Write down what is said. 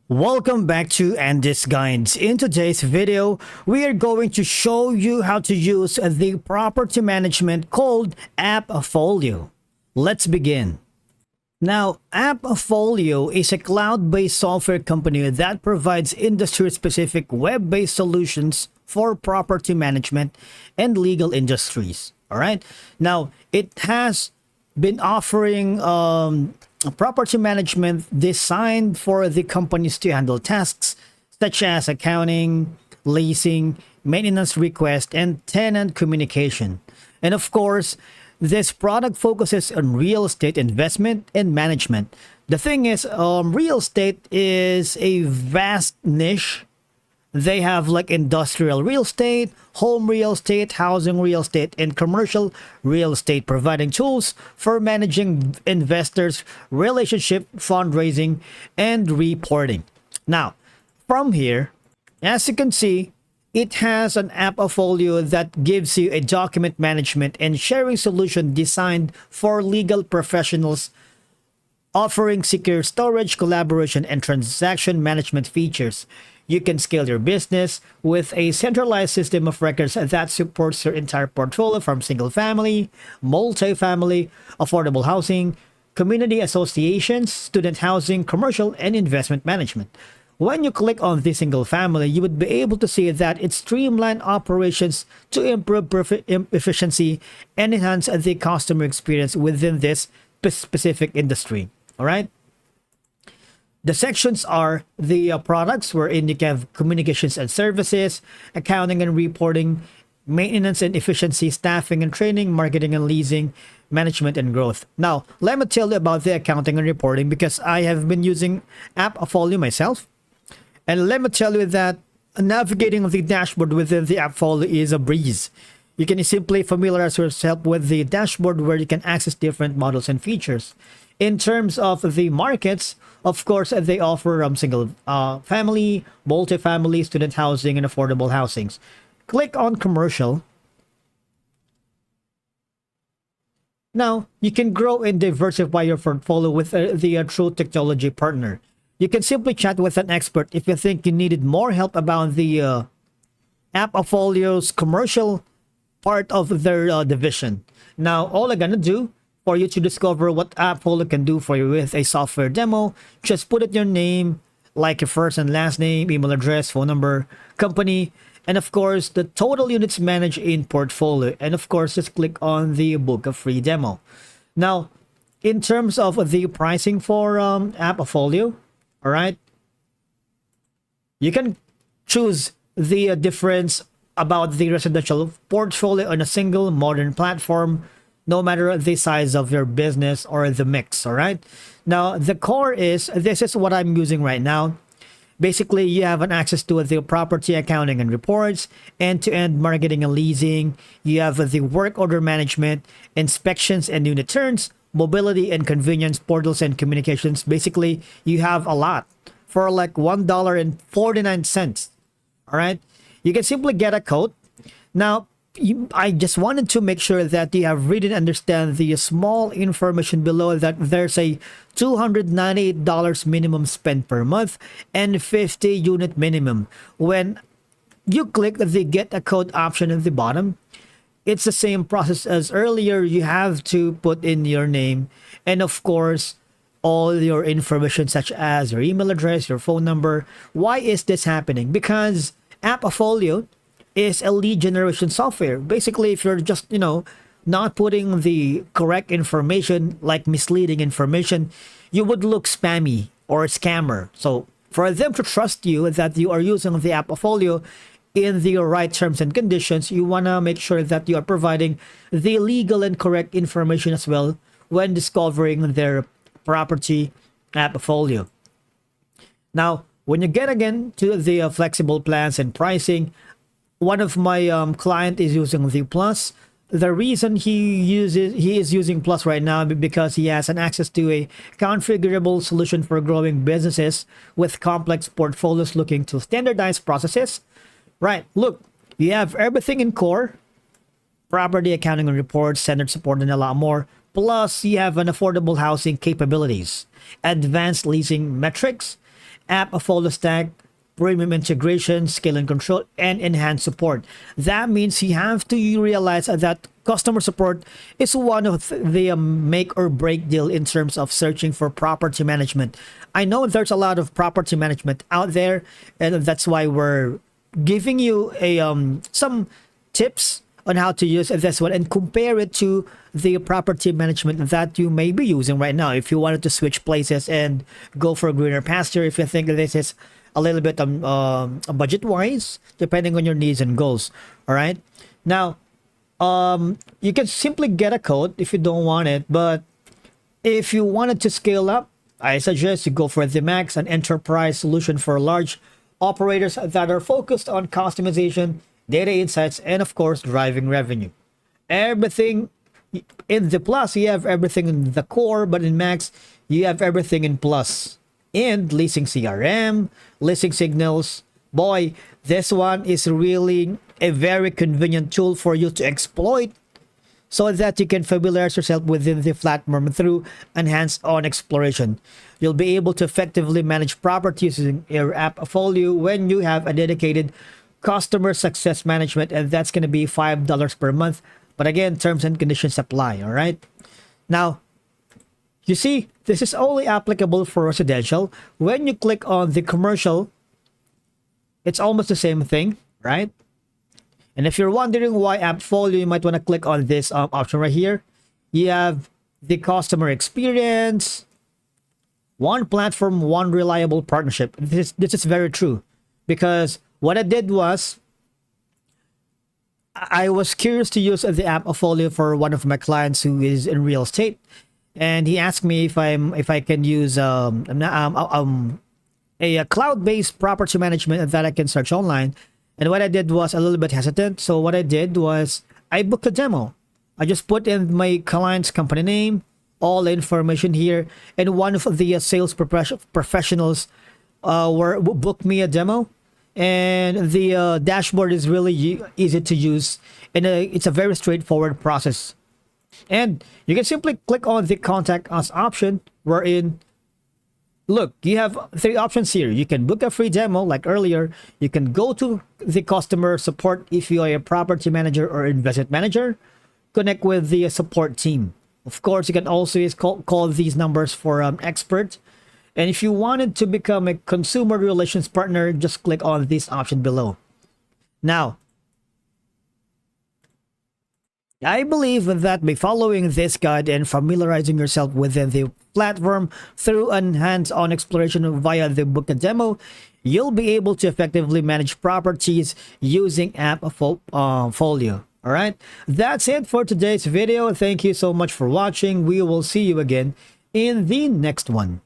Welcome back to Andy's Guides. In today's video, we are going to show you how to use the property management called Appfolio. Let's begin. Now, Appfolio is a cloud-based software company that provides industry-specific web-based solutions for property management and legal industries. All right. Now, it has been offering property management designed for the companies to handle tasks such as accounting, leasing, maintenance request, and tenant communication. And of course, this product focuses on real estate investment and management. The thing is, real estate is a vast niche. They have like industrial real estate, home real estate, housing real estate, and commercial real estate, providing tools for managing investors, relationship, fundraising, and reporting. Now, from here, as you can see, it has an Appfolio that gives you a document management and sharing solution designed for legal professionals, offering secure storage, collaboration, and transaction management features. You can scale your business with a centralized system of records that supports your entire portfolio from single family, multi-family, affordable housing, community associations, student housing, commercial, and investment management. When you click on the single family, you would be able to see that it streamlines operations to improve efficiency and enhance the customer experience within this specific industry. All right. The sections are the products wherein you can have communications and services, accounting and reporting, maintenance and efficiency, staffing and training, marketing and leasing, management and growth. Now, let me tell you about the accounting and reporting because I have been using Appfolio myself. And let me tell you that navigating the dashboard within the Appfolio is a breeze. You can simply familiarize yourself with the dashboard where you can access different models and features. In terms of the markets, of course, they offer single family, multi-family, student housing, and affordable housings. Click on commercial. Now, you can grow and diversify your portfolio with the true technology partner. You can simply chat with an expert if you think you needed more help about the Appfolio's commercial part of their division. Now, all I'm gonna do for you to discover what Appfolio can do for you with a software demo, just put in your name, like your first and last name, email address, phone number, company, and of course, the total units managed in portfolio. And of course, just click on the book a free demo. Now, in terms of the pricing for Appfolio, all right, you can choose the difference about the residential portfolio on a single modern platform, no matter the size of your business or the mix. All right. Now, the core is this is what I'm using right now. Basically, you have an access to the property accounting and reports, end-to-end marketing and leasing. You have the work order management, inspections and unit turns, mobility and convenience, portals and communications. Basically, you have a lot for like $1.49. All right. You can simply get a quote. Now, I just wanted to make sure that you have read and understand the small information below that there's a $298 minimum spend per month and 50 unit minimum. When you click the get a code option at the bottom, it's the same process as earlier. You have to put in your name and of course all your information such as your email address, your phone number. Why is this happening? Because Appfolio is a lead generation software. Basically, if you're just, not putting the correct information, like misleading information, you would look spammy or a scammer. So for them to trust you that you are using the Appfolio in the right terms and conditions, you want to make sure that you are providing the legal and correct information as well when discovering their property Appfolio. Now, when you get again to the flexible plans and pricing, one of my client is using the Plus. The reason he is using Plus right now because he has an access to a configurable solution for growing businesses with complex portfolios looking to standardize processes. Right, look, you have everything in core, property accounting and reports, standard support, and a lot more. Plus, you have an affordable housing capabilities, advanced leasing metrics, Appfolio stack, premium integration, scale and control, and enhanced support. That means you have to realize that customer support is one of the make or break deal in terms of searching for property management. I know there's a lot of property management out there, and that's why we're giving you a some tips on how to use this one and compare it to the property management that you may be using right now. If you wanted to switch places and go for a greener pasture, if you think this is a little bit budget wise, depending on your needs and goals. All right. Now, you can simply get a code if you don't want it, but if you wanted to scale up, I suggest you go for the Max, an enterprise solution for large operators that are focused on customization, data insights, and of course, driving revenue. Everything in the Plus, you have everything in the core, but in Max, you have everything in Plus. And leasing CRM, leasing signals. Boy, this one is really a very convenient tool for you to exploit so that you can familiarize yourself within the platform through enhanced on exploration. You'll be able to effectively manage properties using your Appfolio when you have a dedicated customer success management, and that's going to be $5 per month. But again, terms and conditions apply. All right. Now, you see, this is only applicable for residential. When you click on the commercial, it's almost the same thing, right? And if you're wondering why Appfolio, you might want to click on this option right here. You have the customer experience, one platform, one reliable partnership. This is very true, because what I did was I was curious to use the Appfolio for one of my clients who is in real estate, and he asked me if I can use a cloud-based property management that I can search online. And what I did was a little bit hesitant. So what I did was I booked a demo. I just put in my client's company name, all the information here, and one of the sales professionals booked me a demo. And the dashboard is really easy to use, and it's a very straightforward process. And you can simply click on the contact us option, wherein look, you have three options here. You can book a free demo like earlier. You can go to the customer support if you are a property manager or investment manager. Connect with the support team. Of course, you can also use call these numbers for expert. And if you wanted to become a consumer relations partner, just click on this option below. Now, I believe that by following this guide and familiarizing yourself within the platform through an hands-on exploration via the book and demo, you'll be able to effectively manage properties using Appfolio. All right, that's it for today's video. Thank you so much for watching. We will see you again in the next one.